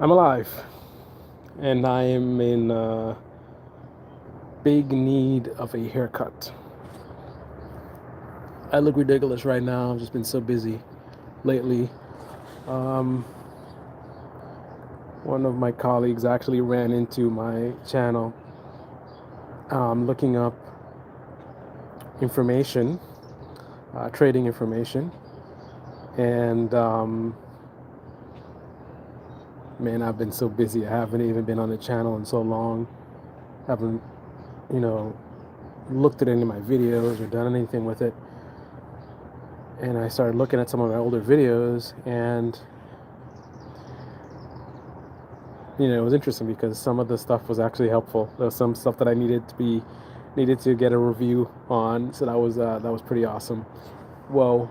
I'm alive, and I am in big need of a haircut. I look ridiculous right now. I've just been so busy lately. Um, One of my colleagues actually ran into my channel looking up information, trading information, and man, I've been so busy. I haven't even been on the channel in so long. Haven't, you know, looked at any of my videos or done anything with it. And I started looking at some of my older videos, and it was interesting because some of the stuff was actually helpful. There was some stuff that I needed to get a review on, so that was pretty awesome. Whoa.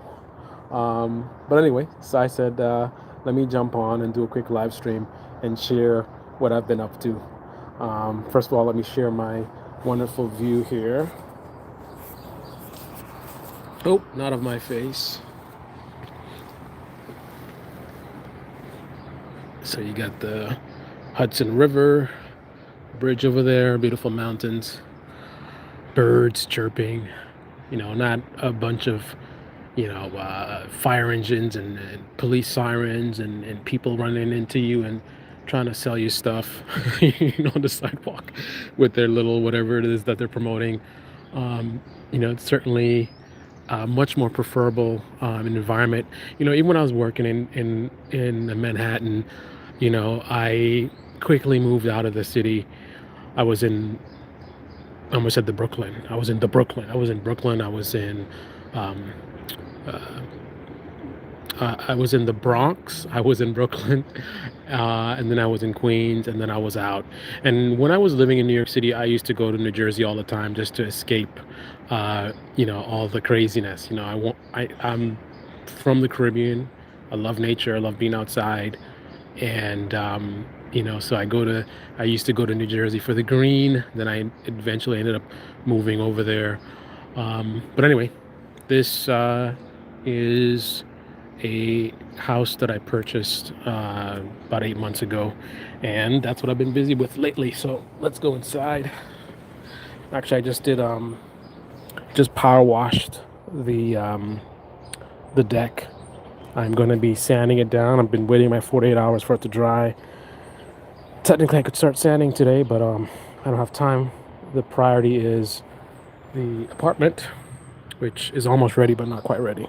But anyway, so I said, let me jump on and do a quick live stream and share what I've been up to. First of all, let me share my wonderful view here. Oh, not of my face. So you got the Hudson River, bridge over there, beautiful mountains, birds chirping, not a bunch of, fire engines and police sirens and people running into you and trying to sell you stuff, on the sidewalk with their little whatever it is that they're promoting. It's certainly much more preferable environment. Even when I was working in Manhattan, I quickly moved out of the city. I was in, I almost said the Brooklyn. I was in the Brooklyn. I was in Brooklyn. Um, uh, I was in the Bronx. I was in Brooklyn, and then I was in Queens, and then I was out. And when I was living in New York City, I used to go to New Jersey all the time just to escape, all the craziness. I'm from the Caribbean. I love nature. I love being outside, and so I used to go to New Jersey for the green. Then I eventually ended up moving over there. But anyway, this is a house that I purchased about 8 months ago, and that's what I've been busy with lately. So let's go inside. Actually, I just did just power washed the deck. I'm going to be sanding it down. I've been waiting my 48 hours for it to dry. Technically, I could start sanding today, but I don't have time. The priority is the apartment, which is almost ready, but not quite ready.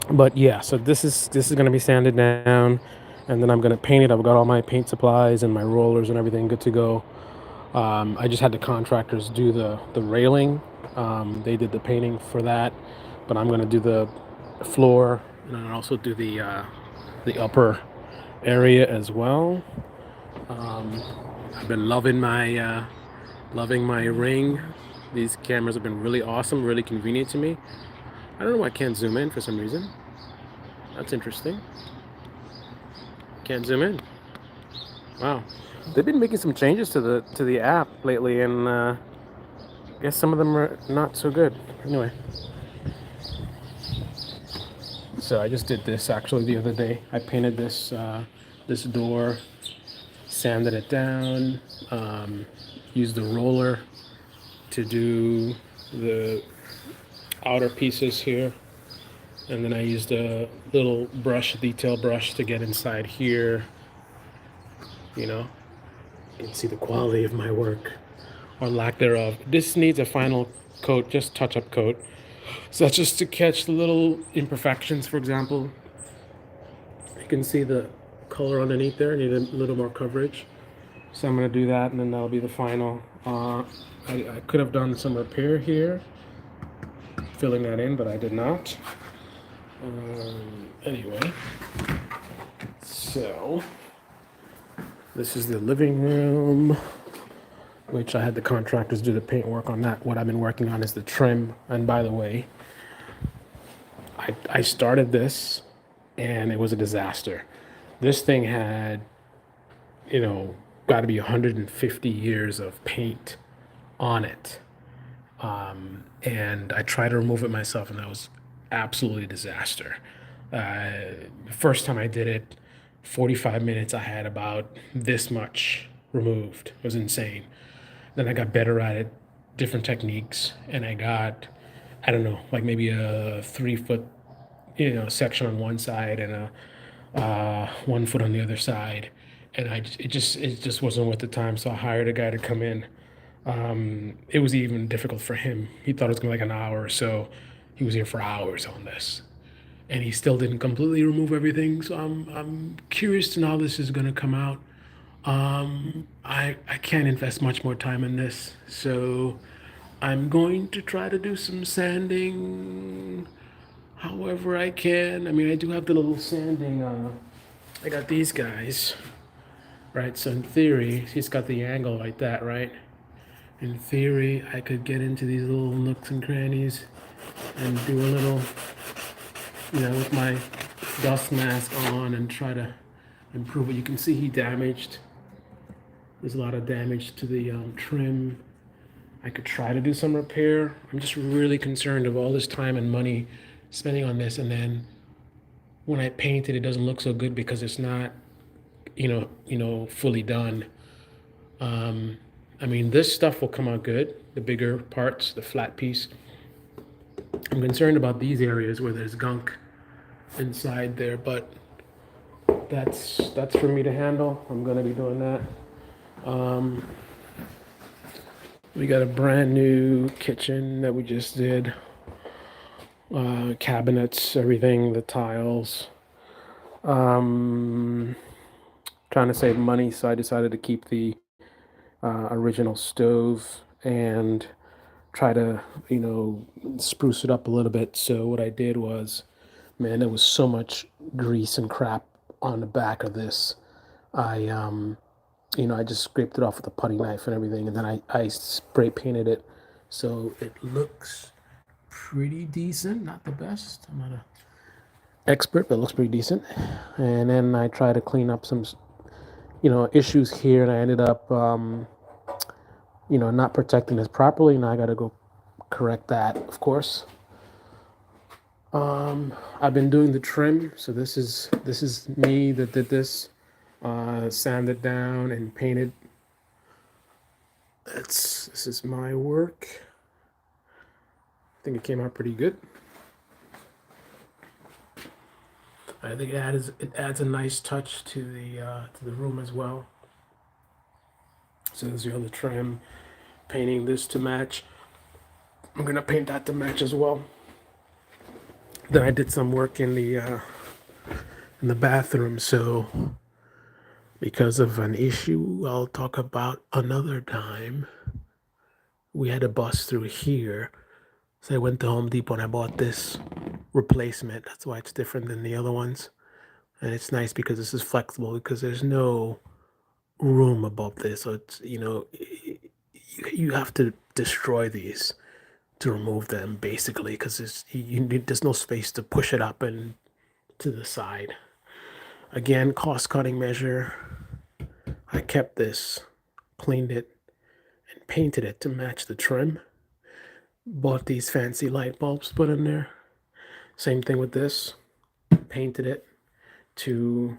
But yeah, so this is gonna be sanded down, and then I'm gonna paint it. I've got all my paint supplies and my rollers and everything good to go. I just had the contractors do the railing. They did the painting for that, but I'm gonna do the floor, and I'll also do the upper area as well. I've been loving my Ring. These cameras have been really awesome, really convenient to me. I don't know why I can't zoom in for some reason. That's interesting. Can't zoom in. Wow. They've been making some changes to the app lately, and I guess some of them are not so good. Anyway, so I just did this actually the other day. I painted this door, sanded it down, used the roller to do the outer pieces here, and then I used a little detail brush to get inside here. You can see the quality of my work, or lack thereof. This needs a final coat, just touch-up coat. So that's just to catch the little imperfections. For example, you can see the color underneath there. I need a little more coverage. So I'm gonna do that, and then that'll be the final. I could have done some repair here, filling that in, but I did not. Anyway, so this is the living room, which I had the contractors do the paint work on that. What I've been working on is the trim. And by the way, I started this, and it was a disaster. This thing had, got to be 150 years of paint on it. And I tried to remove it myself, and that was absolutely a disaster. The first time I did it, 45 minutes, I had about this much removed. It was insane. Then I got better at it, different techniques, and I got, I don't know, like maybe a 3 foot, section on one side and a 1 foot on the other side. And it just wasn't worth the time. So I hired a guy to come in. It was even difficult for him. He thought it was gonna be like an hour or so. He was here for hours on this, and he still didn't completely remove everything. So I'm curious to know how this is gonna come out. I can't invest much more time in this, so I'm going to try to do some sanding however I can. I mean, I do have the little sanding. I got these guys, right? So in theory, he's got the angle like that, right? In theory, I could get into these little nooks and crannies and do a little, with my dust mask on and try to improve it. You can see he damaged. There's a lot of damage to the trim. I could try to do some repair. I'm just really concerned of all this time and money spending on this, and then when I paint it, it doesn't look so good because it's not, fully done. I mean, this stuff will come out good. The bigger parts, the flat piece. I'm concerned about these areas where there's gunk inside there, but that's for me to handle. I'm gonna be doing that. Um, we got a brand new kitchen that we just did. Cabinets, everything, the tiles. Trying to save money, so I decided to keep the original stove and try to, spruce it up a little bit. So what I did was, man, there was so much grease and crap on the back of this. I just scraped it off with a putty knife and everything, and then I spray painted it, so it looks pretty decent. Not the best. I'm not a expert, but it looks pretty decent. And then I try to clean up some, issues here, and I ended up, not protecting this properly. Now I got to go correct that, of course. I've been doing the trim, so this is me that did this. Sanded down and painted. This is my work. I think it came out pretty good. I think it adds a nice touch to the room as well. So there's the other trim. Painting this to match. I'm gonna paint that to match as well. Then I did some work in the bathroom. So because of an issue I'll talk about another time, we had to bust through here. So I went to Home Depot and I bought this replacement. That's why it's different than the other ones. And it's nice because this is flexible because there's no room above this. So it's, you have to destroy these to remove them basically because there's no space to push it up and to the side. Again, cost cutting measure. I kept this, cleaned it, and painted it to match the trim. Bought these fancy light bulbs put in there. Same thing with this. Painted it to,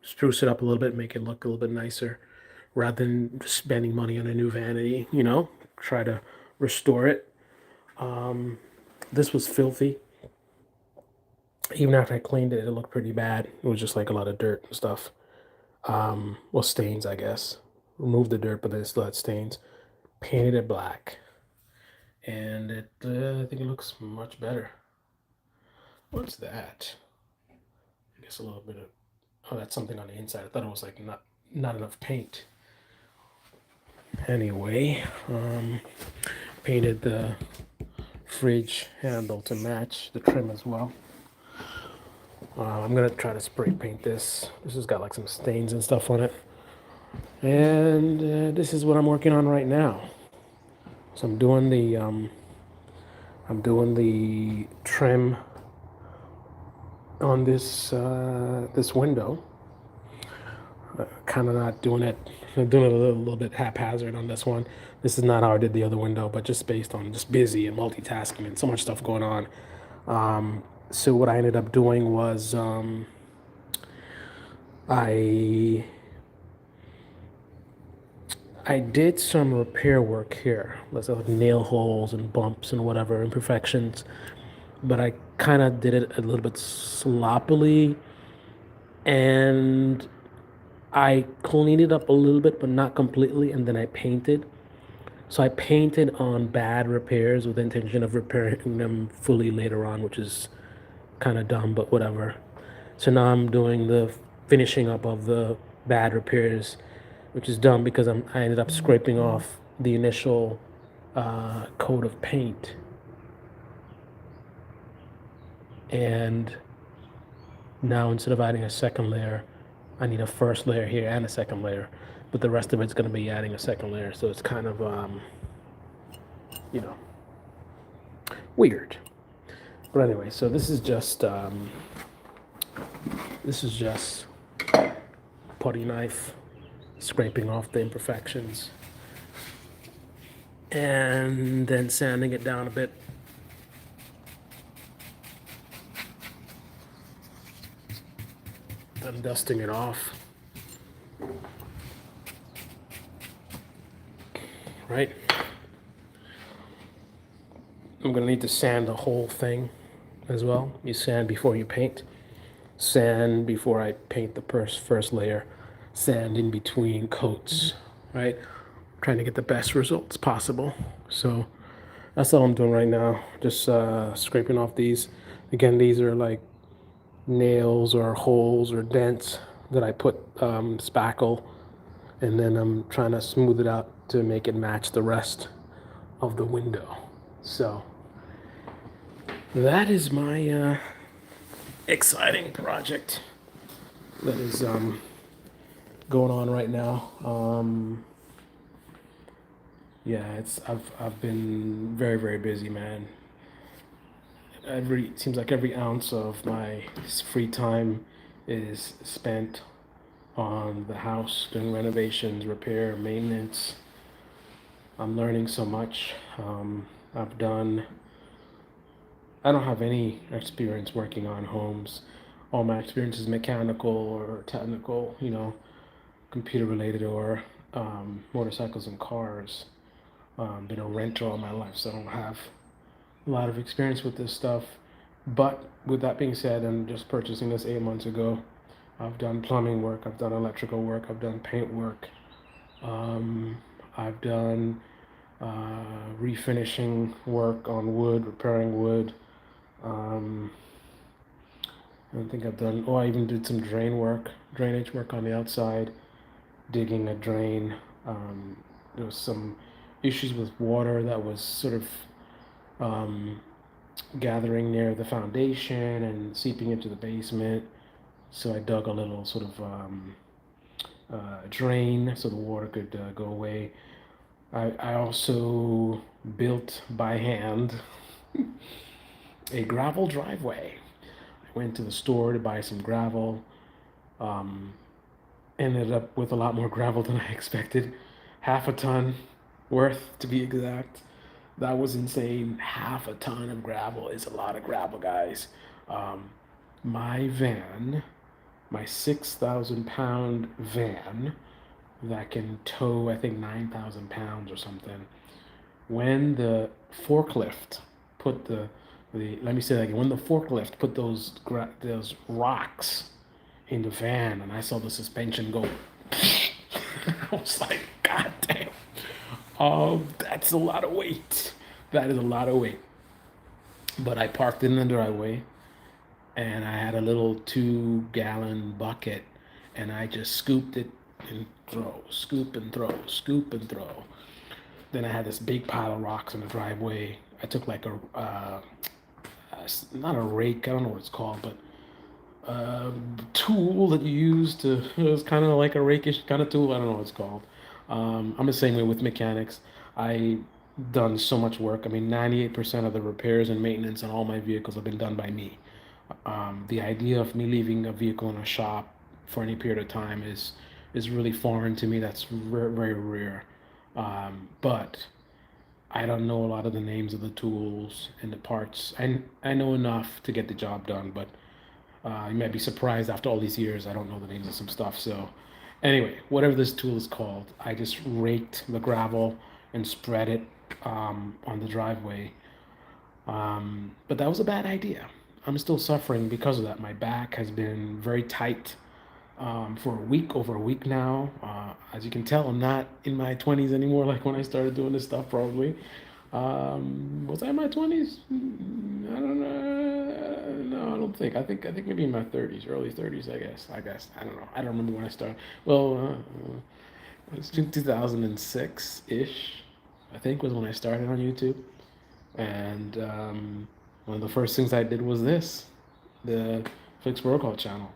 spruce it up a little bit, make it look a little bit nicer, rather than spending money on a new vanity, try to restore it. This was filthy. Even after I cleaned it, it looked pretty bad. It was just like a lot of dirt and stuff. Well, stains, I guess. Removed the dirt, but then it still had stains. Painted it black. And I think it looks much better. What's that? I guess a little bit of, oh, that's something on the inside. I thought it was like not enough paint. Anyway, painted the fridge handle to match the trim as well. I'm gonna try to spray paint this. This has got like some stains and stuff on it. And this is what I'm working on right now. So I'm doing the trim on this window. Kind of not doing it. I'm doing it a little bit haphazard on this one. This is not how I did the other window, but just based on just busy and multitasking and so much stuff going on. So what I ended up doing was I I did some repair work here. Let's say like nail holes and bumps and whatever imperfections, but I kind of did it a little bit sloppily, and I cleaned it up a little bit, but not completely, and then I painted. So I painted on bad repairs with the intention of repairing them fully later on, which is kind of dumb, but whatever. So now I'm doing the finishing up of the bad repairs, which is dumb because I ended up scraping off the initial coat of paint, and now instead of adding a second layer, I need a first layer here and a second layer, but the rest of it's going to be adding a second layer. So it's kind of you know weird. But anyway, so this is just putty knife scraping off the imperfections and then sanding it down a bit. Then dusting it off. Right? I'm gonna need to sand the whole thing as well. You sand before you paint. Sand before I paint the first layer. Sand in between coats, right? Trying to get the best results possible. So that's all I'm doing right now. Just scraping off these. Again, these are like nails or holes or dents that I put spackle, and then I'm trying to smooth it out to make it match the rest of the window. So that is my exciting project that is going on right now. Yeah, I've been very busy, man. Every Seems like every ounce of my free time is spent on the house, doing renovations, repair, maintenance. I'm learning so much. I've done. I don't have any experience working on homes. All my experience is mechanical or technical, computer related or motorcycles and cars. Been a renter all my life, so I don't have a lot of experience with this stuff. But with that being said, I'm just purchasing this 8 months ago. I've done plumbing work, I've done electrical work, I've done paint work, um, I've done refinishing work on wood, repairing wood. Um, I think I've done. Oh, I even did some drainage work on the outside, digging a drain. There was some issues with water that was sort of um, gathering near the foundation and seeping into the basement. So I dug a little sort of drain so the water could go away. I also built by hand a gravel driveway. I went to the store to buy some gravel. Um, Ended up with a lot more gravel than I expected. Half a ton worth, to be exact. That was insane. Half a ton of gravel is a lot of gravel, guys. Um, my van, my 6,000 pound van that can tow, I think, 9,000 pounds or something. When the forklift put let me say that again. When the forklift put those rocks in the van, and I saw the suspension go, I was like, God damn. That's a lot of weight. That is a lot of weight. But I parked in the driveway, and I had a little 2 gallon bucket, and I just scooped it and throw, scoop and throw, scoop and throw. Then I had this big pile of rocks in the driveway. I took like not a rake, I don't know what it's called, but tool that you use to, it was kind of like a rakish kind of tool. I don't know what it's called. I'm the same way with mechanics. I done so much work. I mean, 98% of the repairs and maintenance on all my vehicles have been done by me. The idea of me leaving a vehicle in a shop for any period of time is really foreign to me. That's very rare. But I don't know a lot of the names of the tools and the parts. I know enough to get the job done, but You might be surprised after all these years. I don't know the names of some stuff. So, anyway, whatever this tool is called, I just raked the gravel and spread it on the driveway. But that was a bad idea. I'm still suffering because of that. My back has been very tight for a week, over a week now. As you can tell, I'm not in my 20s anymore, like when I started doing this stuff, probably. Was I in my 20s? I don't know. No, I don't think. I think maybe in my 30s, early 30s. I guess. I don't know. I don't remember when I started. Well, it was 2006 ish. I think was when I started on YouTube, and one of the first things I did was this, the Fixed Protocol channel.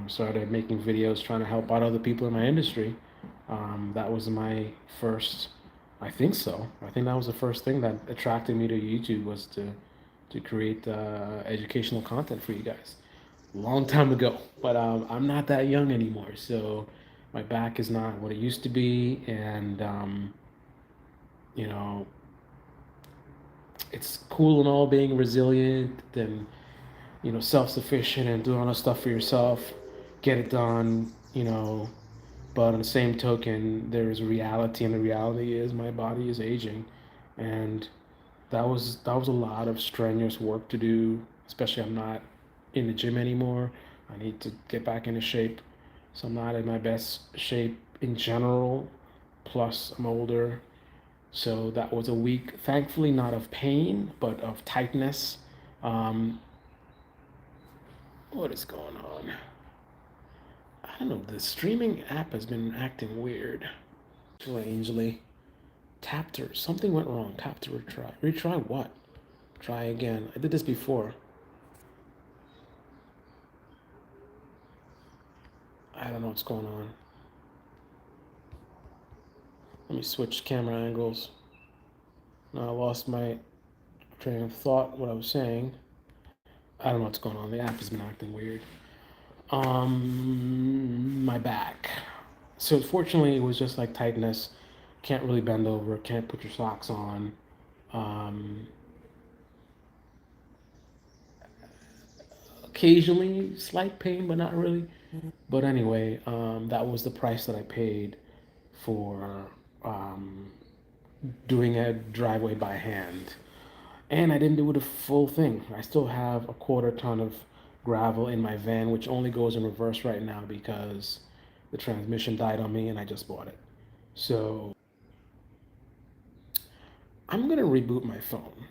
Started making videos trying to help out other people in my industry. That was my first, I think so. I think that was the first thing that attracted me to YouTube was to create educational content for you guys. Long time ago, but I'm not that young anymore, so my back is not what it used to be, and you know, it's cool and all being resilient and self-sufficient and doing all that stuff for yourself, get it done, but on the same token, there's reality, and the reality is my body is aging, and that was a lot of strenuous work to do. Especially, I'm not in the gym anymore. I need to get back into shape, so I'm not in my best shape in general. Plus, I'm older, so that was a week. Thankfully, not of pain, but of tightness. Um, what is going on? I don't know. The streaming app has been acting weird. Strangely. Tap to something went wrong. Tap to retry. Retry what? Try again. I did this before. I don't know what's going on. Let me switch camera angles. Now I lost my train of thought. What I was saying. I don't know what's going on. The app has been acting weird. My back. So fortunately, it was just like tightness. Can't really bend over. Can't put your socks on. Um, Occasionally, slight pain, but not really. But anyway, that was the price that I paid for um, doing a driveway by hand. And I didn't do the full thing. I still have a quarter ton of gravel in my van, which only goes in reverse right now because the transmission died on me and I just bought it. So I'm gonna reboot my phone.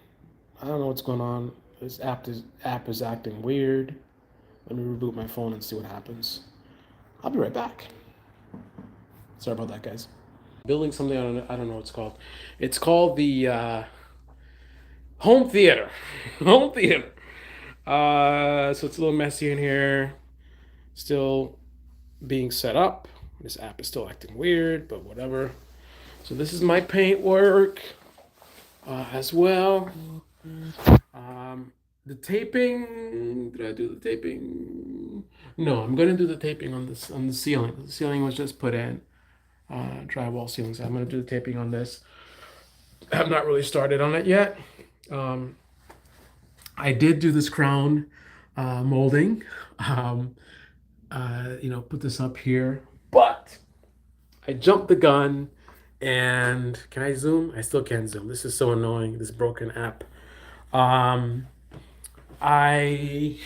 I don't know what's going on. This app is acting weird. Let me reboot my phone and see what happens. I'll be right back. Sorry about that, guys. Building something, I don't know what it's called. It's called the home theater. Home theater. So it's a little messy in here. Still being set up. This app is still acting weird, but whatever. So this is my paint work as well. The taping. Did I do the taping? No, I'm gonna do the taping on this on the ceiling. The ceiling was just put in drywall ceilings. I'm gonna do the taping on this. I've not really started on it yet. Um, I did do this crown molding. Um, put this up here, but I jumped the gun. And can I zoom? I still can't zoom. This is so annoying. This broken app. Um, I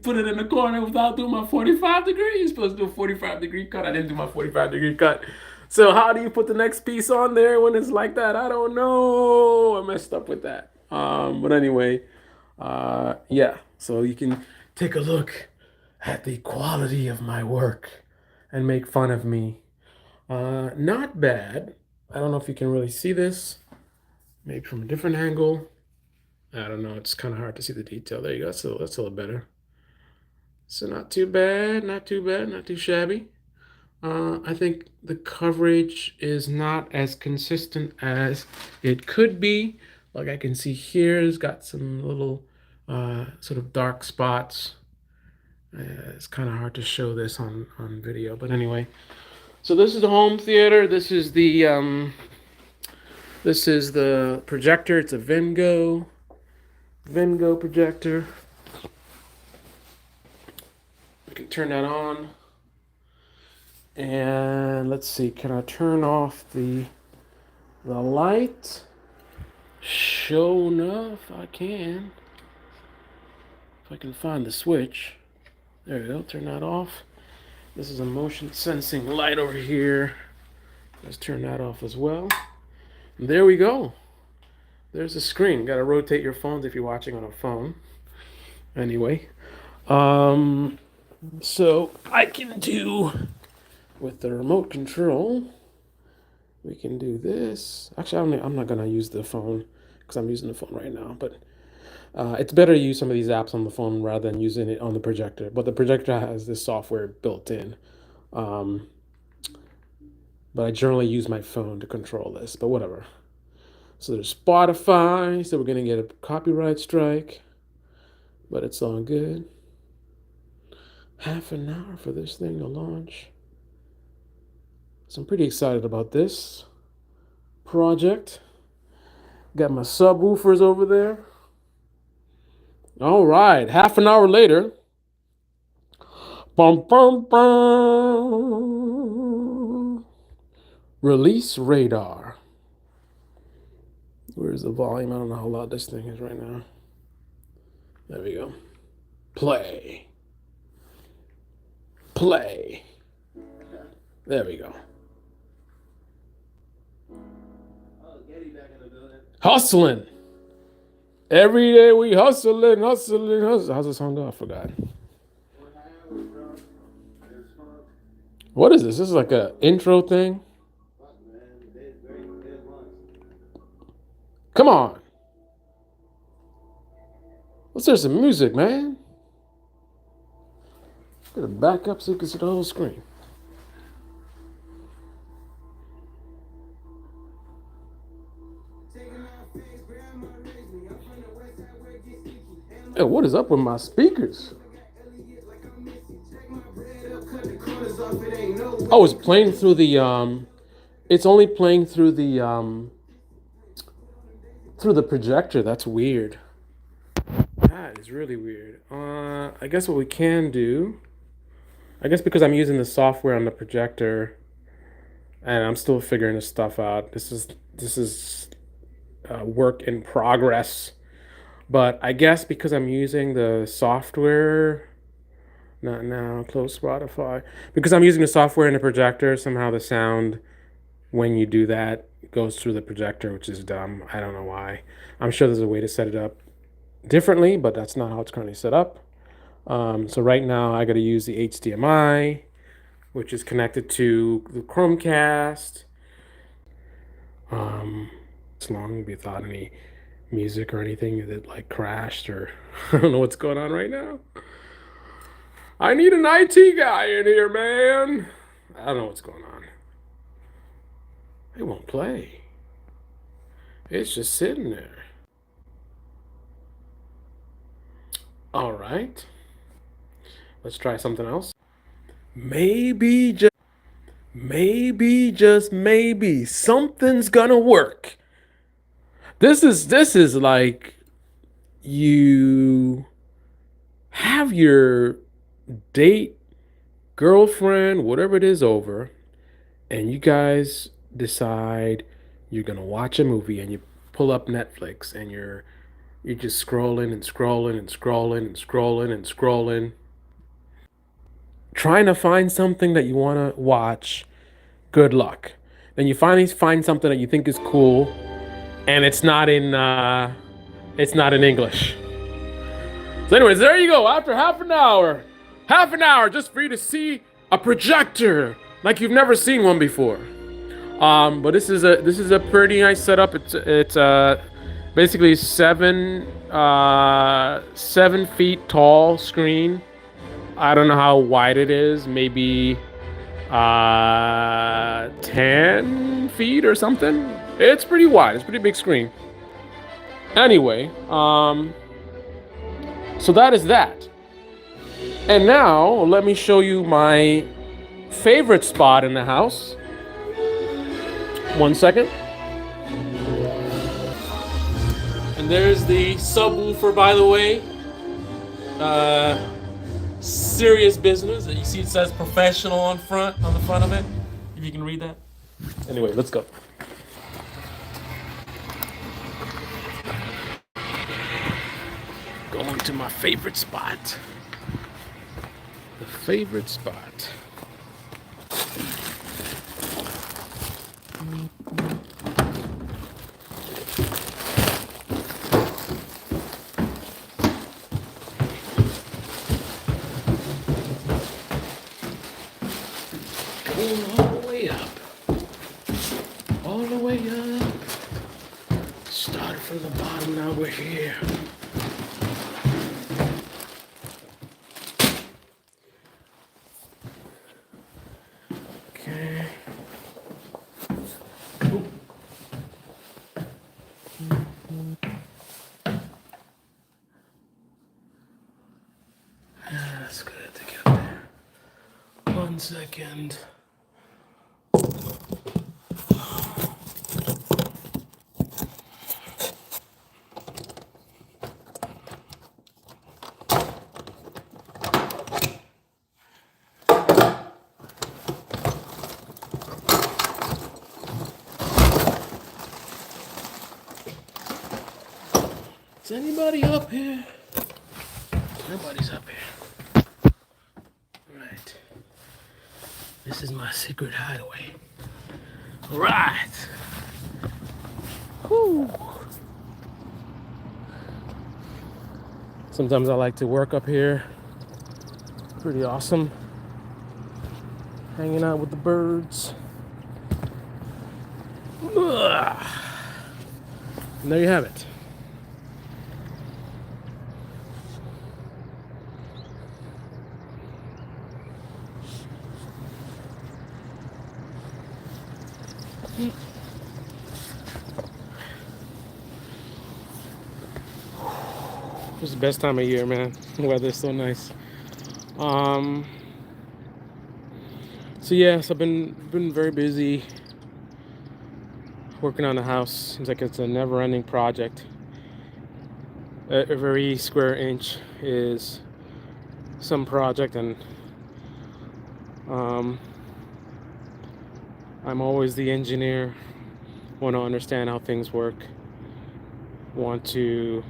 put it in the corner without doing my 45 degree. You're supposed to do a 45-degree cut. I didn't do my 45-degree cut. So how do you put the next piece on there when it's like that? I don't know. I messed up with that. But anyway, yeah. So you can take a look at the quality of my work and make fun of me. Not bad. I don't know if you can really see this. Maybe from a different angle. I don't know. It's kind of hard to see the detail. There you go. That's a little better. So not too bad. Not too bad. Not too shabby. I think the coverage is not as consistent as it could be. Like I can see here, it's got some little sort of dark spots. It's kind of hard to show this on video, but anyway. So this is the home theater. This is the projector. It's a Vengo projector. can turn that on. And let's see, can I turn off the light? Sure enough, I can. If I can find the switch. There we go, turn that off. This is a motion sensing light over here. Let's turn that off as well. And there we go. There's the screen. Got to rotate your phones if you're watching on a phone. Anyway, so I can do with the remote control. We can do this. Actually, I'm not gonna use the phone because I'm using the phone right now. But it's better to use some of these apps on the phone rather than using it on the projector. But the projector has this software built in. Um, but I generally use my phone to control this. But whatever. So there's Spotify. So we're gonna get a copyright strike. But it's all good. Half an hour for this thing to launch. So I'm pretty excited about this project. Got my subwoofers over there. All right, half an hour later. Bum, bum, bum. Release radar. Where's the volume? I don't know how loud this thing is right now. There we go. Play. Play. There we go. Hustling. Every day we hustling. How's the song go? I forgot. What is this? This is like a intro thing. Come on. Let's hear some music, man. Gotta back up so you can see the whole screen. Hey, what is up with my speakers? Oh, it's playing through the it's only playing through the projector. That's weird. That is really weird. I guess what we can do, I guess because I'm using the software on the projector and I'm still figuring this stuff out. This is work in progress. But I guess because I'm using the software, not now, close Spotify. Because I'm using the software in the projector, somehow the sound, when you do that, goes through the projector, which is dumb. I don't know why. I'm sure there's a way to set it up differently, but that's not how it's currently set up. So right now I got to use the HDMI, which is connected to the Chromecast. It's long without any music or anything that like crashed or I don't know what's going on right now. I need an IT guy in here, man. I don't know what's going on. It won't play. It's just sitting there. All right. Let's try something else. Maybe just maybe something's gonna work. This is like you have your date, girlfriend, whatever it is over, and you guys decide you're gonna watch a movie and you pull up Netflix and you're just scrolling and scrolling and scrolling and scrolling and scrolling, trying to find something that you wanna watch. Good luck. Then you finally find something that you think is cool, and it's not in English. So, anyways, there you go. After half an hour just for you to see a projector like you've never seen one before. But this is a pretty nice setup. It's basically 7 feet tall screen. I don't know how wide it is. Maybe 10 feet or something. It's pretty wide. It's a pretty big screen. Anyway, so that is that. And now let me show you my favorite spot in the house. 1 second. And there's the subwoofer, by the way. Serious business. You see, it says professional on the front of it. If you can read that. Anyway, let's go. Going to my favorite spot. The favorite spot. Going all the way up. All the way up. Started from the bottom, now we're here. Okay. Ooh. That's good to get there. 1 second. Is anybody up here? Nobody's up here. Right. This is my secret hideaway. Right. Whew. Sometimes I like to work up here. Pretty awesome. Hanging out with the birds. Ugh. And there you have it. It's the best time of year, man. The weather's so nice. So yes, I've been very busy working on the house. Seems like it's a never-ending project. Every square inch is some project, and I'm always the engineer. Want to understand how things work. Want to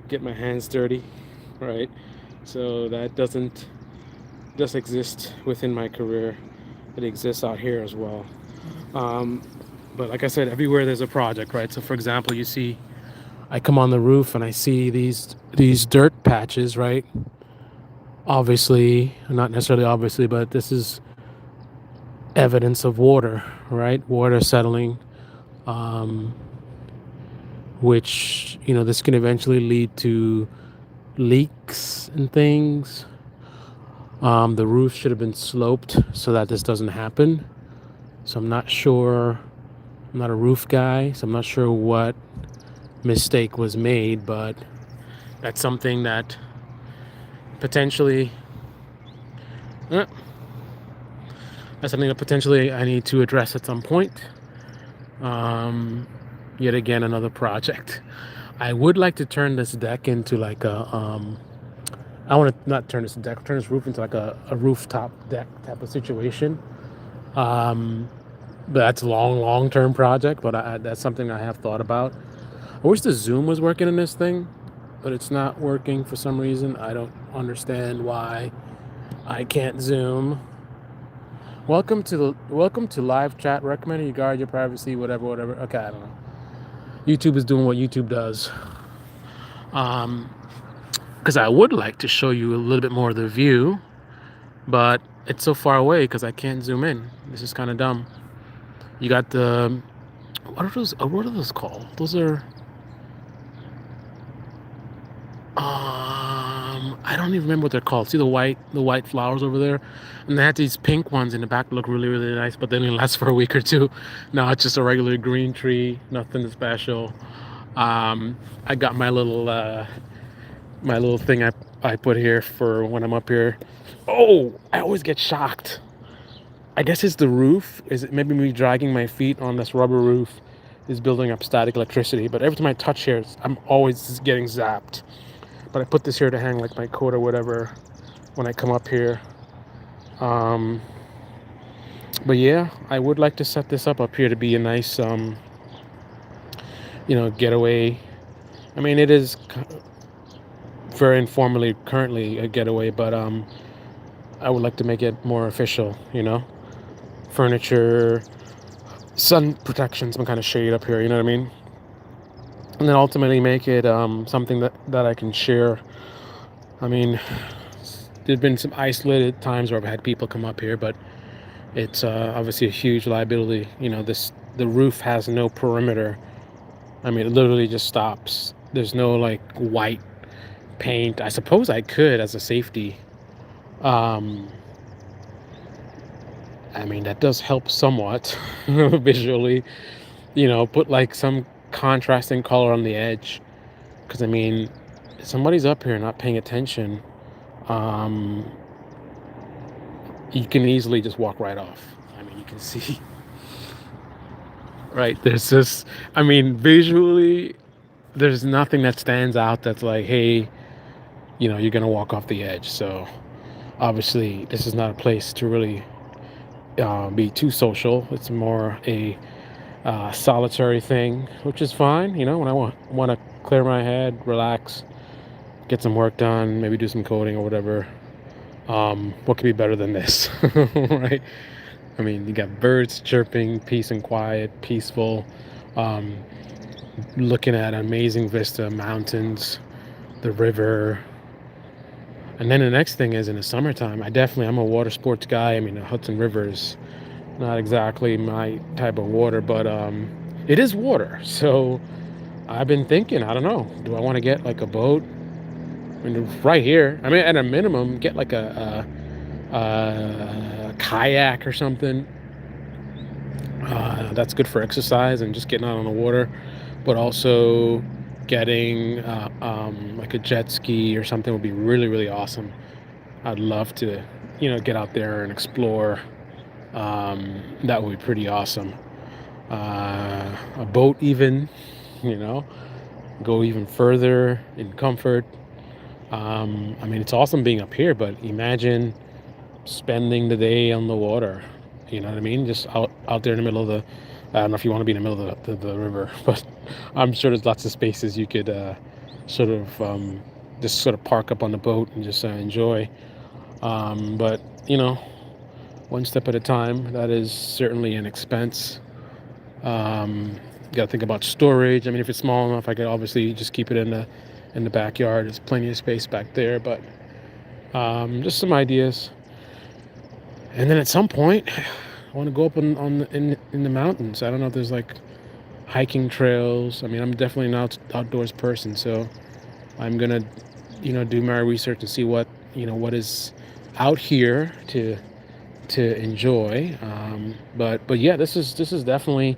get my hands dirty, right? So that doesn't just exist within my career. It exists out here as well. But like I said, everywhere there's a project, right? So for example, you see, I come on the roof and I see these dirt patches, right? Obviously, not necessarily obviously, but this is evidence of water, right? Water settling, which, this can eventually lead to leaks and things. The roof should have been sloped so that this doesn't happen. So I'm not sure. I'm not a roof guy, so I'm not sure what mistake was made, but that's something that potentially uh, I need to address at some point. Yet again, another project. I would like to turn this deck into like I want to not turn this roof into like a rooftop deck type of situation. But that's a long term project, but that's something I have thought about. I wish the zoom was working in this thing, but it's not working for some reason. I don't understand why I can't zoom. Welcome to live chat. Recommending you guard your privacy, whatever. Okay, I don't know. YouTube is doing what YouTube does. Because I would like to show you a little bit more of the view, but it's so far away because I can't zoom in. This is kind of dumb. You got the what are those? What are those called? Those are I don't even remember what they're called. See the white flowers over there, and they had these pink ones in the back that look really nice, but they only last for a week or two. Now it's just a regular green tree, nothing special. I got my little thing I put here for when I'm up here. Oh, I always get shocked. I guess it's the roof. Is it maybe me dragging my feet on this rubber roof is building up static electricity? But every time I touch here, I'm always getting zapped. But I put this here to hang like my coat or whatever. when I come up here. Um, but yeah, I would like to set this up here to be a nice, getaway. I mean, it is very informally currently a getaway, but I would like to make it more official. Furniture, sun protection, some kind of shade up here. You know what I mean? And then ultimately make it something that I can share. I mean, there's been some isolated times where I've had people come up here, but it's obviously a huge liability. The roof has no perimeter. I mean, it literally just stops. There's no like white paint. I suppose I could as a safety. Um, I mean, that does help somewhat visually. Put like some contrasting color on the edge. Because I mean, if somebody's up here not paying attention, um, you can easily just walk right off. I mean, you can see, right? There's just, I mean, visually, there's nothing that stands out that's like, hey, you're gonna walk off the edge. So obviously, this is not a place to really be too social. It's more a solitary thing, which is fine. When I want to clear my head, relax, get some work done, maybe do some coding or whatever. What could be better than this, right? I mean, you got birds chirping, peace and quiet, peaceful. Um, Looking at an amazing vista, mountains, the river. And then the next thing is in the summertime, I'm a water sports guy. I mean, the Hudson River is not exactly my type of water, but it is water. So I've been thinking, I don't know, do I want to get like a boat? I mean, right here. I mean, at a minimum, get like a kayak or something. That's good for exercise and just getting out on the water, but also getting like a jet ski or something would be really, really awesome. I'd love to, get out there and explore. That would be pretty awesome. A boat, even, you know, go even further in comfort. I mean, it's awesome being up here, but imagine spending the day on the water. You know what I mean? Just out there in the middle of the. I don't know if you want to be in the middle of the river, but I'm sure there's lots of spaces you could sort of just sort of park up on the boat and just enjoy. But one step at a time. That is certainly an expense. You got to think about storage. I mean, if it's small enough, I could obviously just keep it in the backyard. There's plenty of space back there, but just some ideas. And then at some point, I want to go up in the mountains. I don't know if there's like hiking trails. I mean, I'm definitely an outdoors person, so I'm gonna, do my research and see what is out here to enjoy. But yeah, this is definitely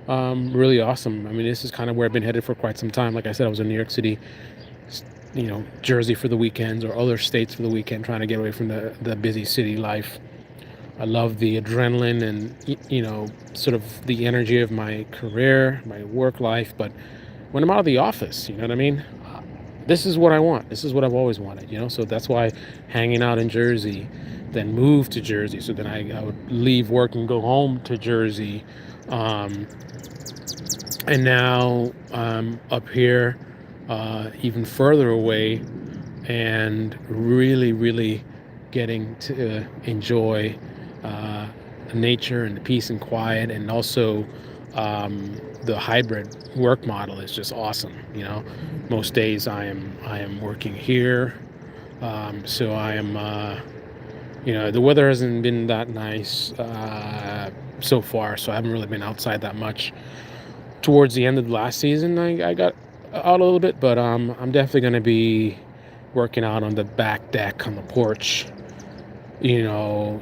really awesome. I mean, this is kind of where I've been headed for quite some time. Like I said, I was in New York City, Jersey for the weekends or other states for the weekend, trying to get away from the busy city life. I love the adrenaline and sort of the energy of my career, my work life. But when I'm out of the office, you know what I mean? This is what I want. This is what I've always wanted, So that's why hanging out in Jersey, then move to Jersey. So then I would leave work and go home to Jersey. And now I'm up here, even further away, and really, really getting to enjoy nature and the peace and quiet, and also the hybrid work model is just awesome. Most days I am working here, so I am. The weather hasn't been that nice so far, so I haven't really been outside that much. Towards the end of the last season, I got out a little bit, but I'm definitely going to be working out on the back deck on the porch.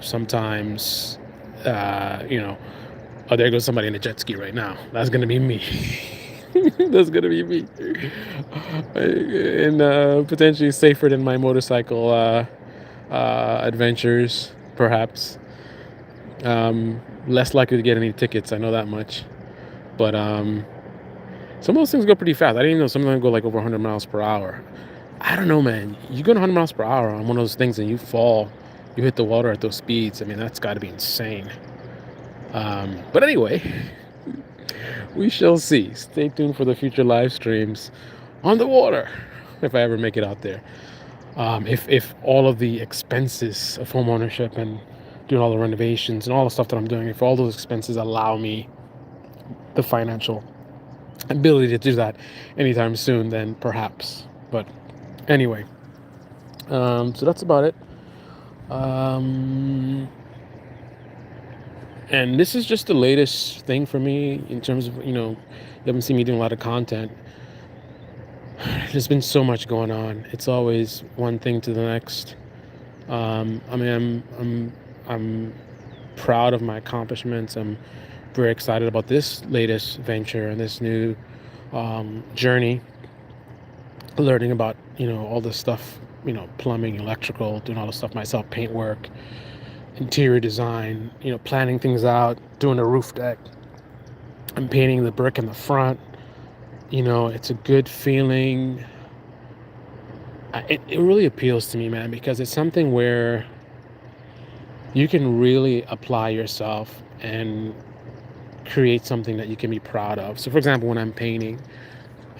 Sometimes, oh, there goes somebody in a jet ski right now. That's going to be me. That's going to be me. And potentially safer than my motorcycle adventures, perhaps. Less likely to get any tickets, I know that much. But some of those things go pretty fast. I didn't even know some of them go like over 100 miles per hour. I don't know, man. You go 100 miles per hour on one of those things and you fall, you hit the water at those speeds. I mean, that's got to be insane. But anyway, we shall see. Stay tuned for the future live streams on the water if I ever make it out there. If all of the expenses of home ownership and doing all the renovations and all the stuff that I'm doing, if all those expenses allow me the financial ability to do that anytime soon, then perhaps. But anyway, so that's about it. And this is just the latest thing for me in terms of, you haven't seen me doing a lot of content. There's been so much going on. It's always one thing to the next. I mean, I'm proud of my accomplishments. I'm very excited about this latest venture and this new journey. Learning about all this stuff, plumbing, electrical, doing all this stuff myself, paintwork, interior design, planning things out, doing a roof deck. I'm painting the brick in the front. It's a good feeling. It really appeals to me, man, because it's something where you can really apply yourself and create something that you can be proud of. So, for example, when I'm painting,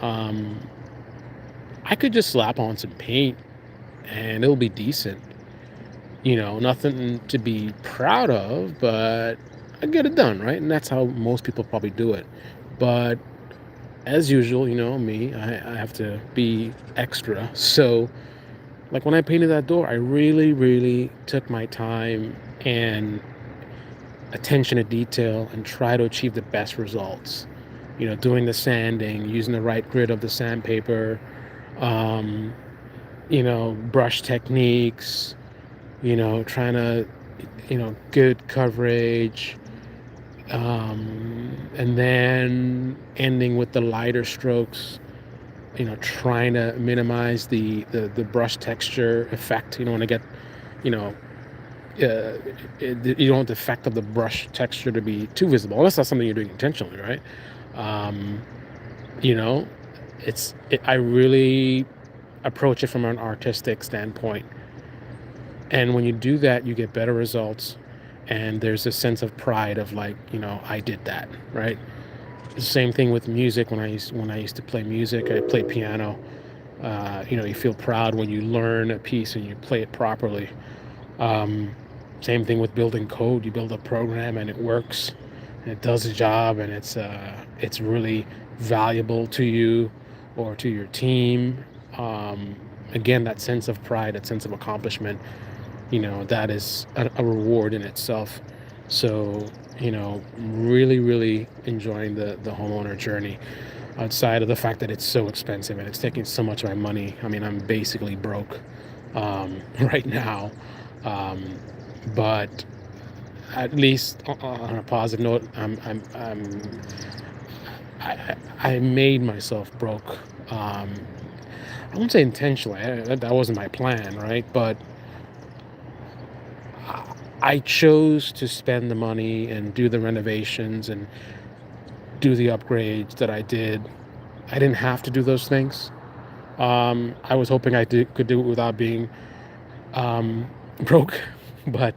I could just slap on some paint and it'll be decent. Nothing to be proud of, but I get it done, right? And that's how most people probably do it. But as usual, me, I have to be extra. So, like when I painted that door, I really, really took my time and attention to detail and try to achieve the best results. Doing the sanding, using the right grit of the sandpaper, brush techniques, trying to, good coverage, and then ending with the lighter strokes, trying to minimize the brush texture effect. You don't want to get, you know, you don't want the effect of the brush texture to be too visible, unless that's something you're doing intentionally, right? Um, you know, I really approach it from an artistic standpoint. And when you do that, you get better results. And there's a sense of pride of like, I did that, right? The same thing with music. When I used to play music, I played piano. You feel proud when you learn a piece and you play it properly. Um, Same thing with building code. You build a program and it works, and it does the job, and it's really valuable to you or to your team. Again, that sense of pride, that sense of accomplishment, that is a reward in itself. So, really, really enjoying the homeowner journey. Outside of the fact that it's so expensive and it's taking so much of my money. I mean, I'm basically broke right now. Um, but at least on a positive note, I made myself broke. I won't say intentionally. That wasn't my plan, right? But I chose to spend the money and do the renovations and do the upgrades that I did. I didn't have to do those things. I was hoping could do it without being broke, but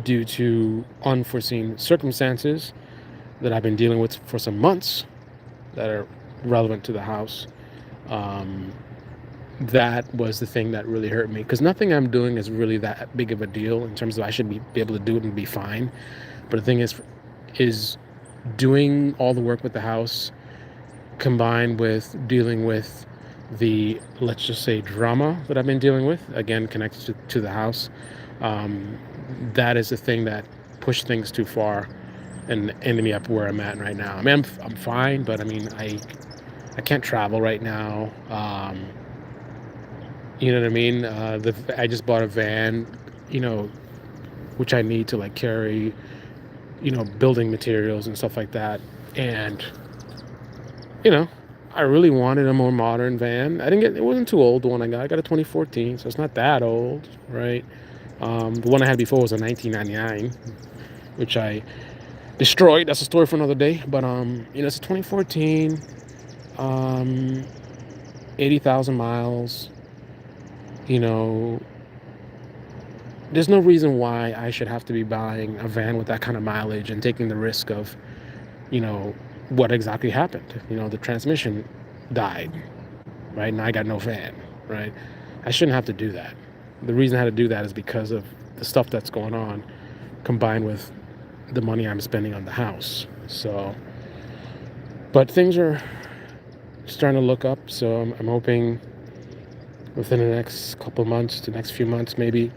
due to unforeseen circumstances that I've been dealing with for some months that are relevant to the house, that was the thing that really hurt me, because nothing I'm doing is really that big of a deal in terms of I should be able to do it and be fine. But the thing is doing all the work with the house combined with dealing with the, let's just say, drama that I've been dealing with, again connected to the house, that is the thing that pushed things too far and ended me up where I'm at right now. I mean, I'm fine, but I mean, I can't travel right now. You know what I mean? I just bought a van, which I need to like carry, building materials and stuff like that. And, I really wanted a more modern van. It wasn't too old, the one I got. I got a 2014, so it's not that old, right? The one I had before was a 1999, which I destroyed. That's a story for another day. But, it's a 2014. 80,000 miles, you know, there's no reason why I should have to be buying a van with that kind of mileage and taking the risk of, you know, what exactly happened. You know, the transmission died, right? And I got no van, right? I shouldn't have to do that. The reason I had to do that is because of the stuff that's going on combined with the money I'm spending on the house. So, but things are starting to look up. So I'm hoping within the next couple months, the next few months maybe,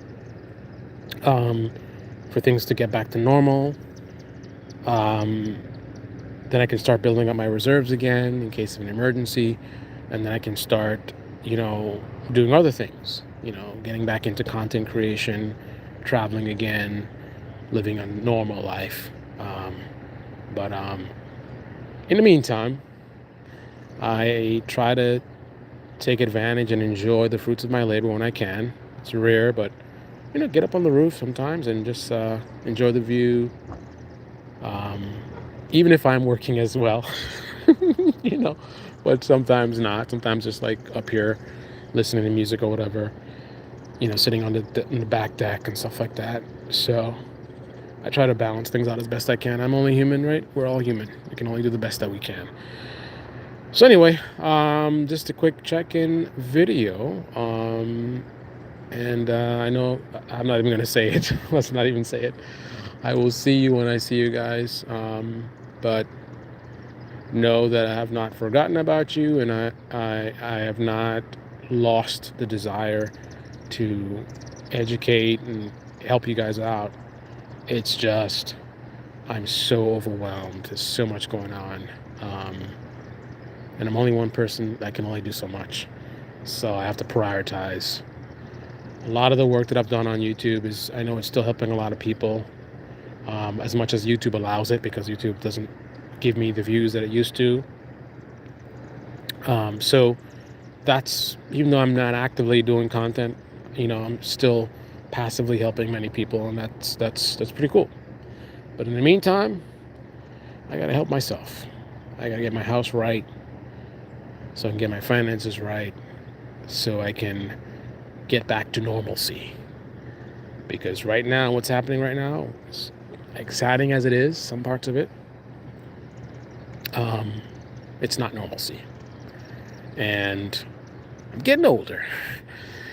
for things to get back to normal. Then I can start building up my reserves again in case of an emergency. And then I can start, you know, doing other things, you know, getting back into content creation, traveling again, living a normal life. But in the meantime, I try to take advantage and enjoy the fruits of my labor when I can. It's rare, but, you know, get up on the roof sometimes and just enjoy the view. Even if I'm working as well, you know, but sometimes not. Sometimes just like up here listening to music or whatever, you know, sitting on the back deck and stuff like that. So I try to balance things out as best I can. I'm only human, right? We're all human. We can only do the best that we can. So anyway, just a quick check-in video. And I know I'm not even going to say it. Let's not even say it. I will see you when I see you guys. But know that I have not forgotten about you, and I have not lost the desire to educate and help you guys out. It's just I'm so overwhelmed. There's so much going on. And I'm only one person that can only do so much. So I have to prioritize. A lot of the work that I've done on YouTube is, I know it's still helping a lot of people, as much as YouTube allows it, because YouTube doesn't give me the views that it used to. So that's, even though I'm not actively doing content, you know, I'm still passively helping many people, and that's pretty cool. But in the meantime, I gotta help myself. I gotta get my house right, so I can get my finances right, so I can get back to normalcy. Because right now, what's happening right now, as exciting as it is, some parts of it, it's not normalcy. And I'm getting older.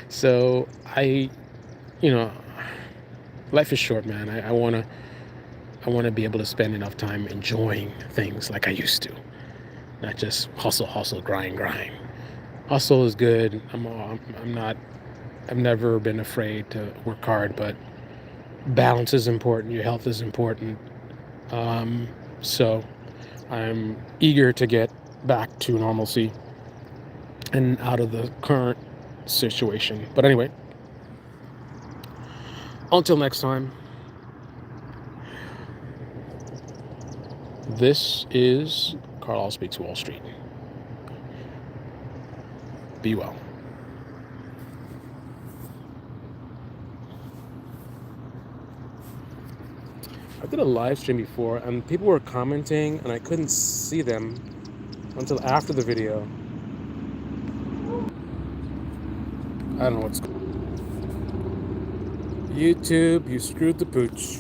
So you know, life is short, man. I want to be able to spend enough time enjoying things like I used to. Not just hustle, grind. Hustle is good. I've never been afraid to work hard, but balance is important. Your health is important. So I'm eager to get back to normalcy and out of the current situation. But anyway, until next time, this is Carlyle Speaks Wall Street. Be well. I did a live stream before, and people were commenting, and I couldn't see them until after the video. I don't know what's going on. YouTube, you screwed the pooch.